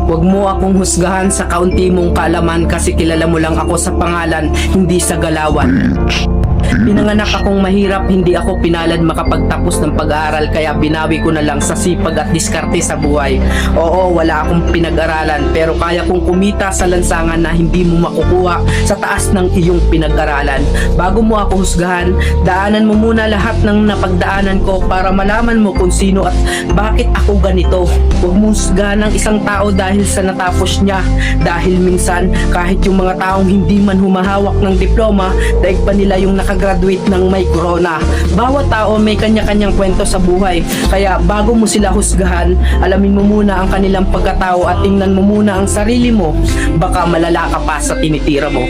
Huwag mo akong husgahan sa kaunti mong kaalaman kasi kilala mo lang ako sa pangalan, hindi sa galawan. Pinanganak akong mahirap, hindi ako pinalad makapagtapos ng pag-aaral kaya binawi ko na lang sa sipag at diskarte sa buhay. Oo, wala akong pinag-aralan pero kaya kong kumita sa lansangan na hindi mo makukuha sa taas ng iyong pinag-aralan. Bago mo ako husgahan, daanan mo muna lahat ng napagdaanan ko para malaman mo kung sino at bakit ako ganito. Huwag mo husgahan ng isang tao dahil sa natapos niya, dahil minsan kahit yung mga taong hindi man humahawak ng diploma, daig pa nila yung nakagraduate ng may corona. Bawat tao may kanya-kanyang kwento sa buhay, kaya bago mo sila husgahan, alamin mo muna ang kanilang pagkatao at tingnan mo muna ang sarili mo. Baka malala ka pa sa tinitira mo.